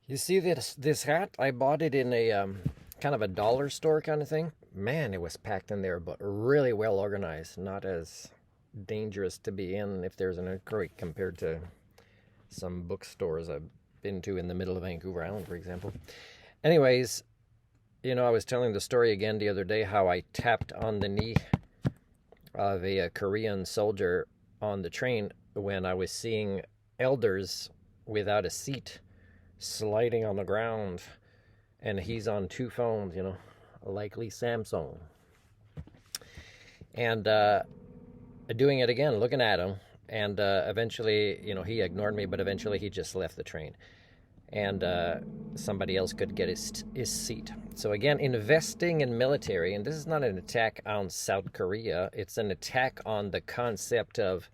You see this hat? I bought it in a kind of a dollar store kind of thing. Man, it was packed in there, but really well organized. Not as dangerous to be in if there's an earthquake compared to some bookstores I've been to in the middle of Vancouver Island, for example. Anyways, I was telling the story again the other day how I tapped on the knee of a Korean soldier on the train when I was seeing elders without a seat sliding on the ground, and he's on two phones, likely Samsung. And doing it again, looking at him, and eventually, he ignored me, but eventually he just left the train. And somebody else could get his seat. So again, investing in military, and this is not an attack on South Korea, it's an attack on the concept of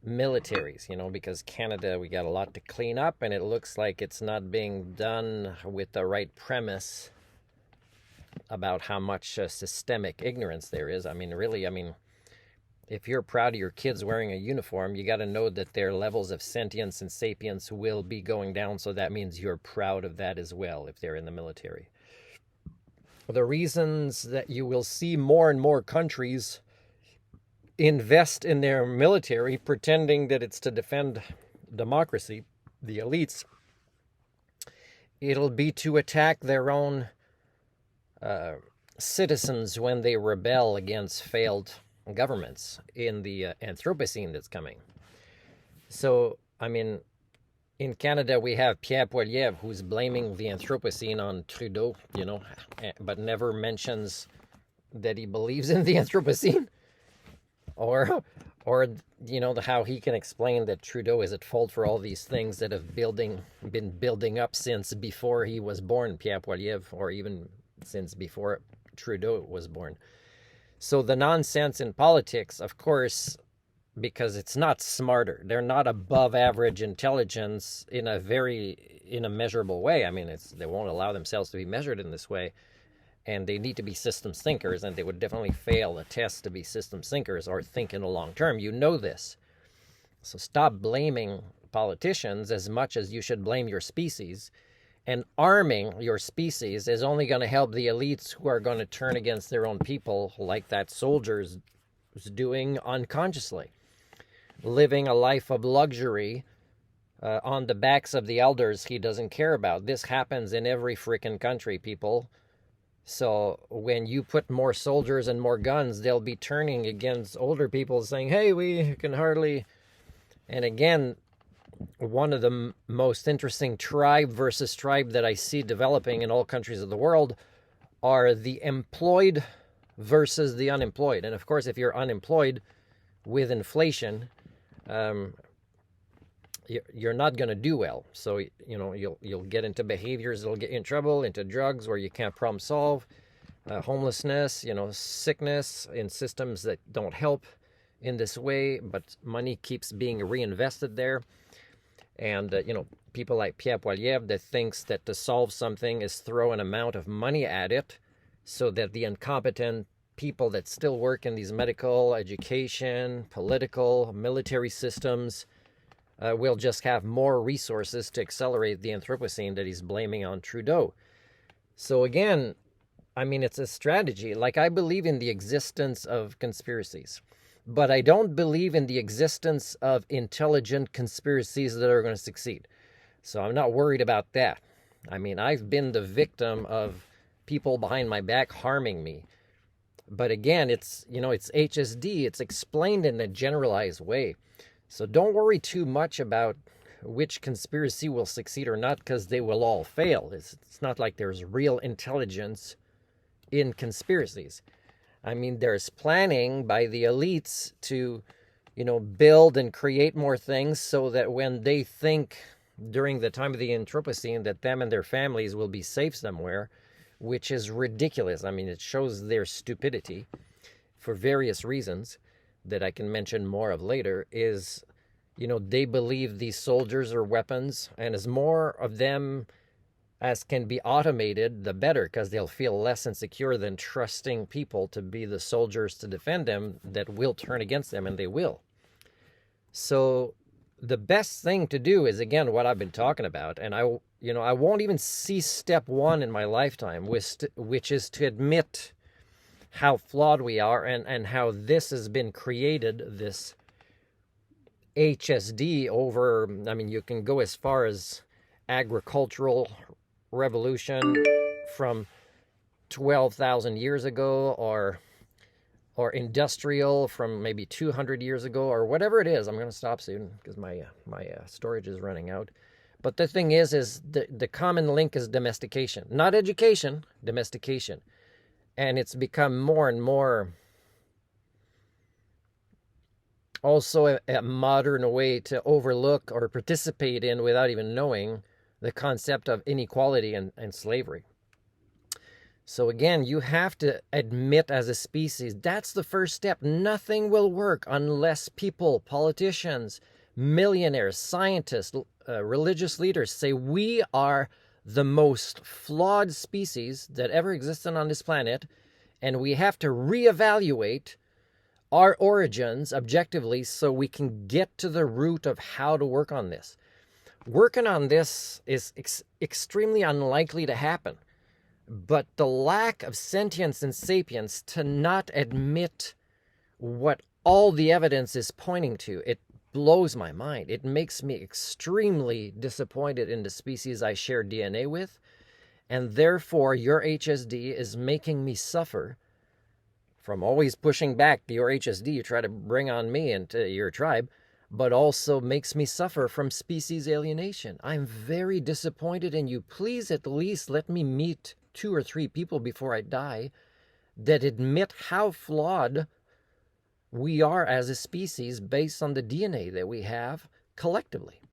militaries, because Canada, we got a lot to clean up, and it looks like it's not being done with the right premise about how much systemic ignorance there is. Really, if you're proud of your kids wearing a uniform, you got to know that their levels of sentience and sapience will be going down, so that means you're proud of that as well if they're in the military. The reasons that you will see more and more countries invest in their military pretending that it's to defend democracy, the elites, it'll be to attack their own citizens when they rebel against failed governments in the Anthropocene that's coming. So, in Canada, we have Pierre Poilievre, who's blaming the Anthropocene on Trudeau, but never mentions that he believes in the Anthropocene. Or how he can explain that Trudeau is at fault for all these things that have been building up since before he was born, Pierre Poilievre, or even since before Trudeau was born. So the nonsense in politics, of course, because it's not smarter. They're not above average intelligence in a measurable way. They won't allow themselves to be measured in this way. And they need to be systems thinkers, and they would definitely fail a test to be systems thinkers or think in the long term. You know this. So stop blaming politicians as much as you should blame your species. And arming your species is only going to help the elites who are going to turn against their own people, like that soldier's doing unconsciously. Living a life of luxury on the backs of the elders he doesn't care about. This happens in every freaking country, people. So when you put more soldiers and more guns, they'll be turning against older people saying, hey, we can hardly... And again, one of the most interesting tribe versus tribe that I see developing in all countries of the world are the employed versus the unemployed. And of course, if you're unemployed with inflation, you're not going to do well. So, you'll get into behaviors that'll get you in trouble, into drugs where you can't problem solve, homelessness, sickness in systems that don't help in this way, but money keeps being reinvested there. And, people like Pierre Poilievre that thinks that to solve something is throw an amount of money at it so that the incompetent people that still work in these medical, education, political, military systems will just have more resources to accelerate the Anthropocene that he's blaming on Trudeau. So again, it's a strategy. Like, I believe in the existence of conspiracies, but I don't believe in the existence of intelligent conspiracies that are going to succeed. So I'm not worried about that. I've been the victim of people behind my back harming me. But again, it's HSD. It's explained in a generalized way. So don't worry too much about which conspiracy will succeed or not, because they will all fail. It's not like there's real intelligence in conspiracies. There's planning by the elites to, build and create more things so that when they think during the time of the Anthropocene that them and their families will be safe somewhere, which is ridiculous. It shows their stupidity for various reasons that I can mention more of later, is, they believe these soldiers are weapons, and as more of them as can be automated, the better, because they'll feel less insecure than trusting people to be the soldiers to defend them that will turn against them, and they will. So the best thing to do is, again, what I've been talking about, and I won't even see step one in my lifetime, which is to admit how flawed we are, and how this has been created, this HSD, over, I mean, you can go as far as agricultural revolution from 12,000 years ago, or industrial from maybe 200 years ago, or whatever it is. I'm going to stop soon because my storage is running out. But the thing is the common link is domestication, not education, domestication. And it's become more and more also a modern way to overlook or participate in, without even knowing, the concept of inequality and slavery. So again, you have to admit as a species, that's the first step. Nothing will work unless people, politicians, millionaires, scientists, religious leaders say we are the most flawed species that ever existed on this planet, and we have to reevaluate our origins objectively so we can get to the root of how to work on this. Working on this is extremely unlikely to happen. But the lack of sentience and sapience to not admit what all the evidence is pointing to, it blows my mind. It makes me extremely disappointed in the species I share DNA with. And therefore, your HSD is making me suffer from always pushing back your HSD you try to bring on me and to your tribe, but also makes me suffer from species alienation. I'm very disappointed in you. Please at least let me meet 2 or 3 people before I die that admit how flawed we are as a species based on the DNA that we have collectively.